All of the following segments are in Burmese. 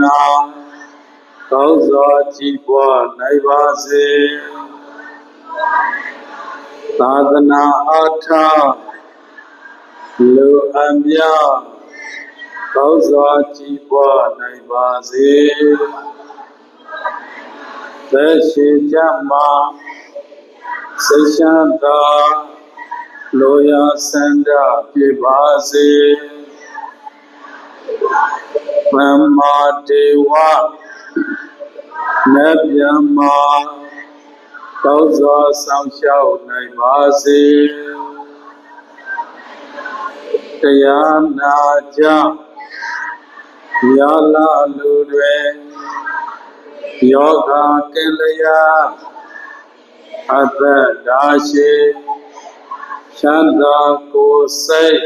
နာကောင်းစွာကြည်ပွားနိုင်ပါစေသာသနာအားထားလူအများကောင်းစွာကြည်ပွားနိုင်ပါစေသက်ရှိကြမှာစိတ်ချမ်းသာလိုရာဆန္ဒပြပါစေမမတေဝနတ်မြတ်မှာကောင်းစွာဆောင်ရှောက်နိုင်ပါစေတရားနာကြရလာလူတွေယောဂကိလျာအသက်ဒါရှိချမ်းသာကိုယ်စိတ်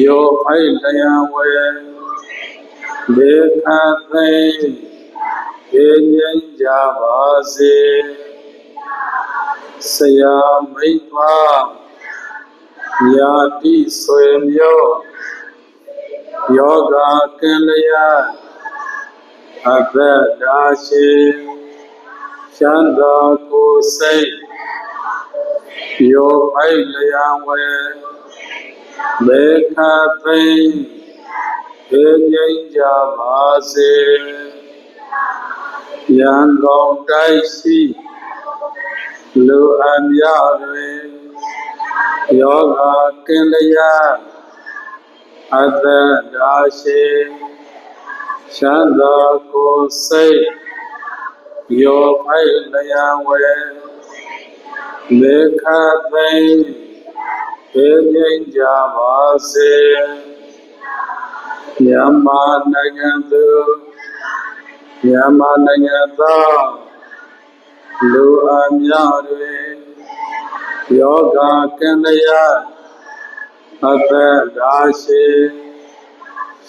ယောအိုက်လျံဝဲဒေခသိေငြိမ်းကြပါစေဆရာမိတ်ပါညာတိဆွေမျိုးယောဂကိလျာအသက်ဒါရှိချမ်းသာကိုယ်စိတ်ယောအိုက်လျံဝဲဒေခသိငြိမ်းကြပါစေယံကုန်တိုက်ရှိလူအများတွင်ယောဂကိလျာအသက်ဒါရှိချမ်းသာကိုယ်စိတ်ယောအိုက်လျံဝဲဒေခသိငြိမ်းကြပါစေမြန်မာနိုင်ငံသူမြန်မာနိုင်ငံသားလူအများတွင်ယောဂကိလျာအသက်ဒါရှိ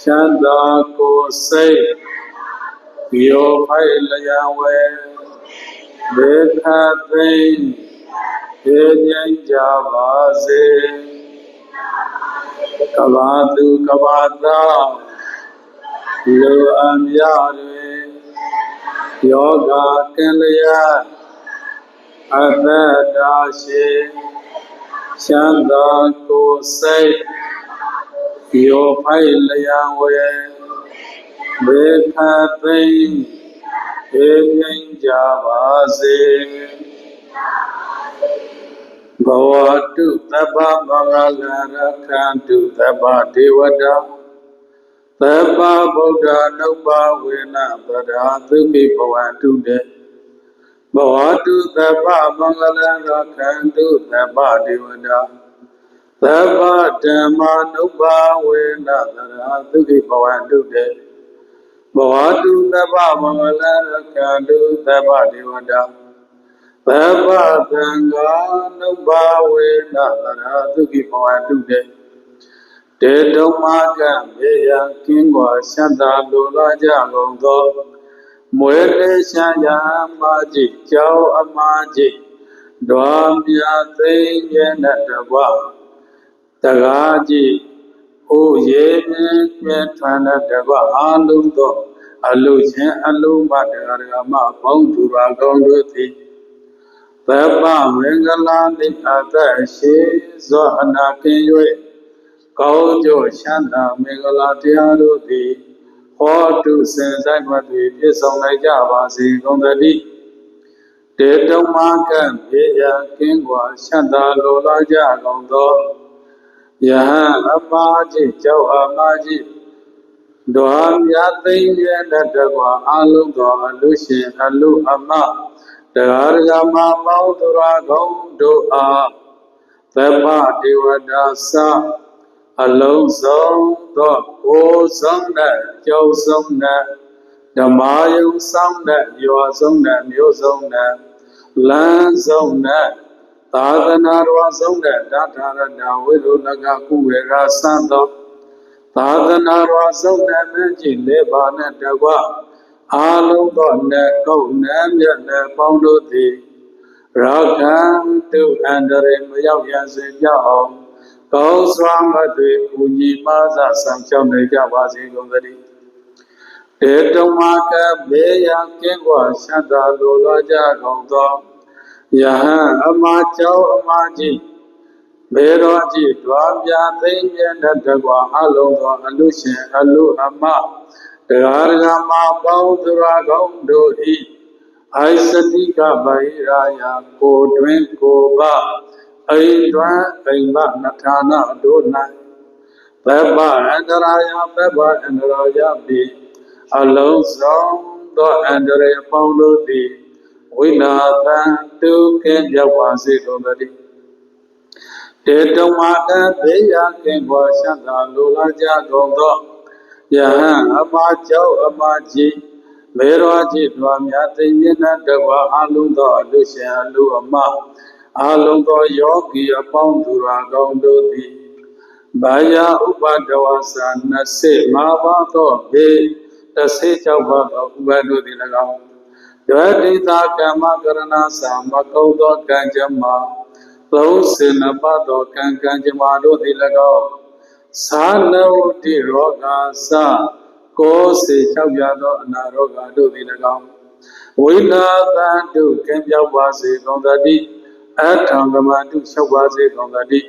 ချမ်းသာကိုယ်စိတ်ယောအိုက်လျံဝဲဒေခသိငြိမ်းကြပါစေကဘာသူကဘာသားလူအများတွင်ယောဂကိလျာအသက်ဒါရှိချမ်းသာကိုယ်စိတ်ယောအိုက်လျံဝဲဒေခသိငြိမ်းကြပါစေဘဝတုသဗ္ဗမင်္ဂလရခန္တုသဗ္ဗဒေဝတာသဗ္ဗဗုဒ္ဓနုပ္ပဝေနပရာသုခိဘဝတုတေဘဝတုသဗ္ဗမင်္ဂလရခန္တုသဗ္ဗဒေဝတာသဗ္ဗဓမ္မနုပ္ပဝေနပရာသုခိဘဝတုတေဘဝတုသဗ္ဗမင်္ဂလရခန္တုသဗ္ဗဒေဝတာသဗ္ဗသံဃာနုပ္ပဝေနသရာသုခိဘဝတုတေတေတုံမာကံဘေယံကင်းကွာချမ်းသာလိုလားကြကုန်သောမွေလေးချမ်းသာမာจิตကြောင်းအမာจิตဒွါမြတ်သိရဲ့နဲ့တကွတကားကြည့်အိုရေမြဲထွန်းတဲ့တကွအာလုံးသောအလုချင်းအလုံးမတရားဓမ္မပေါင်းသူရာကောင်းတို့သည်သဗ္ဗမင်္ဂလာနိအသက်ရှိဇောအနာကင်း၍ကောင်းကျိုးချမ်းသာမင်္ဂလာတရားတို့သည်ဟောတုစင်ဆိုင်မှတွင်ပြည့်စုံနိုင်ကြပါစေကုန်သတည်းတေတုံမာကံဘေယံကင်းကွာချမ်းသာလိုလားကြကုန်သောယဟန်အမာจิตကြောင့်အမာจิตဒွါမြတ်သိရဲ့နဲ့တကွာအလုံးသောအလူရှင်အလူအမတရားဓမ္မပေါင်းသူရာကောင်းတို့အားသဗ္ဗဒေဝတာသအလုံးစုံသောကိုယ်ဆုံးတဲ့ကြောက်ဆုံးတဲ့ဓမ္မယုံဆောင်တဲ့ရွာဆုံးတဲ့မျိုးဆုံးတဲ့လမ်းဆုံးတဲ့သာသနာတော်ဆုံးတဲ့တထာရဏဝိရုလကကုဝေရသံသောသာသနာတော်ဆုံးတဲ့မင်းကြီး၄ပါးနဲ့တကွအာလုံးသောနဲ့ကုတ်နဲ့မြတ်နဲ့ပေါင်းတို့သည်ရခံတုအန္တရေမရောက်ရစေကြအောင်ကောင်းစွာမသွေကူညီပါစဆောင်ကြောင်းနေကြပါစေကုန်သတည်း တေတုံမာကဘေးရန်ကင်းကွာရှမ်းသာလိုလားကြကုန်သောယဟန်အမကျောင်းအမကြီးဘေရောကြီးတွားပြသိမ့်မြတ်တကွာအလုံးသောအလူရှင်အလူအမတရားရမပေါင်းသူရကောင်းတို့ဤအိုစတိကဗိရာယကိုတွင်ကိုပအိမ်တွင်အိမ်မနထာနာတို့၌သဗ္ဗအန္တရာယသဗ္ဗအန္တရာယပိအလုံးစုံသောအန္တရာယ်ပေါင်းတို့သည်ဝိနာသံတုကင်းပြောက်ပါစေကုန်သတည်းတေတုံမာကဘေးရန်ကင်းကွာရှမ်းသာလိုလားကြကုန်သောယဟန်အမကျောင်းအမကြီးမေရောကြီးတွားမြတ်သိမြတ်တကွာအလုံးသောအလူရှင်အလူအမအလုံးသောယောဂီအပေါင်းသူရာကောင်းတို့သည်ဘာယာဥပဒဝဆာ20မှာပါသောဘေး16ပါးသောဥပဒတို့သည်၎င်းဒွတိတာကမ္မကရဏသာမကုံသောကံကြမ္မာ32ပါးသောကံကြမ္မာတို့သည်၎င်းသာနဝတိရောဂါသကိုယ်စေလျှောက်ပြသောအနာရောဂါတို့သည်၎င်းဝိနာသံတုကင်းပြောက်ပါစေကုန်သတည်းအထောင်ကမတုလျှောက်ပါစေကုန်သတည်း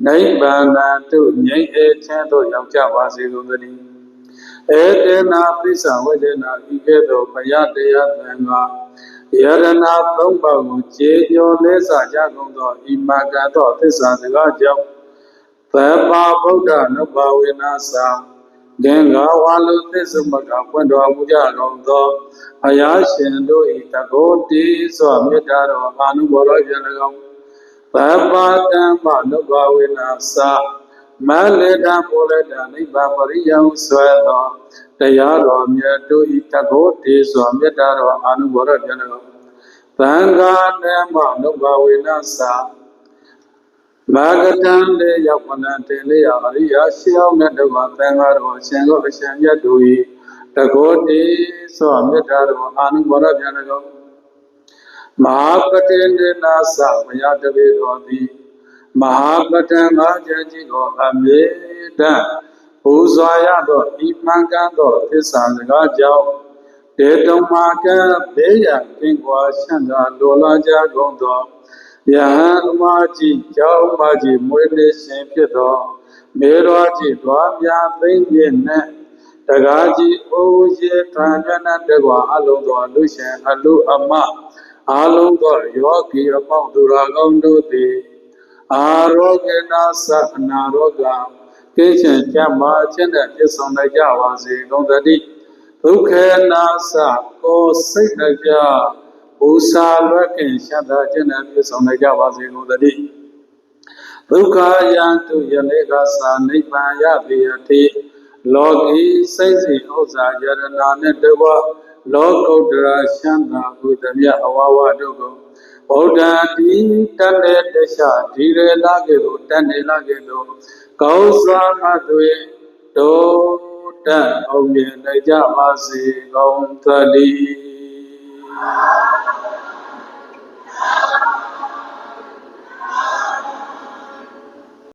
နိဗ္ဗာန်တုငြိမ်းအေးချမ်းသို့ရောက်ကြပါစေကုန်သတည်းဧတေနာပိစ္ဆဝေဒနာဤကဲ့သို့ဘုရားတရားသံဃာယရဏသုံးပါးကိုခြေကျော်လဲစာကြကုန်သောဤမာကသောသစ္စာစကားကြောင့်သဗ္ဗဗုဒ္ဓနုဘာဝေနသာဂင်္ဂဝါလုသစ္စုမကဖွင့်တော်မူကြကုန်သောဘုရားရှင်တို့၏တကောတိစွာမေတ္တာတော်အာနုဘောရောဖြင့်၎င်းသဗ္ဗတံမနုဘာဝေနသာမလေတံပိုလေတံနိဗ္ဗာန်ပရိယံဆွဲသောတရားတော်မြတ်တို့ဤတကောတိစွာမေတ္တာတော်အာနုဘောရောဖြင့်၎င်းသံဃာတံမနုဘာဝေနသာမာဂတံလေရောက်မနံတေလေယအရိယာရှိအောင်နဲ့တကွာသံဃာတော်အရှင်တို့အရှင်မြတ်တို့၏တကောတိစွာမေတ္တာတော်အာနုဘောရဖြင့်၎င်းမဟာပတိနေနာသဘုရားတပည့်တော်သည်မဟာပတံငါးချက်ကြီးကိုအမြဲတမ်းပူဇော်ရသောဤမှန်ကန်သောသစ္စာစကားကြောင့်တေတုံမာကဘေးရန်ကင်းကွာရှမ်းသာလိုလားကြကုန်သောယဟန်အမကြီးကျောင်းမကြီးမွေးလေးရှင်ဖြစ်သောမေရောကြီးတွားမြသိမ့်ပြည့်နှင့်တကားကြီးအိုးရေထံမြတ်တကွာအလုံးသောလူရှင်အလူအမအလုံးသောယောဂီအပေါင်းသူရာကောင်းတို့သည်အာရောဂေနာသအနာရောဂါကိစ္စကြမှာခြင်းနဲ့ပြည့်စုံနိုင်ကြပါစေကုန်သတည်းဒုက္ခေနာသကိုစိတ်နှပြဥစာလွတ်ခင်ရှတ်သာခြင်းနဲ့ပြည့်စုံနိုင်ကြပါစေကုန်သတည်းဒုက္ခယံတုယနေကသာနိဗ္ဗာန်ရပေအထိလောကီစိတ်စီဥစ္စာယရဏနှင့်တကွလောကုတ္တရာရှမ်းသာဘုဒ္ဓမြတ်အဝဝတို့ကိုဗုဒ္ဓတိတတ္တေတ္ရှဒီရေလာကေကိုတန်နေလာကေတို့ကောင်းစွာအသွေတို့တတ်အောင်မြင်နိုင်ကြပါစေကုန်သတည်း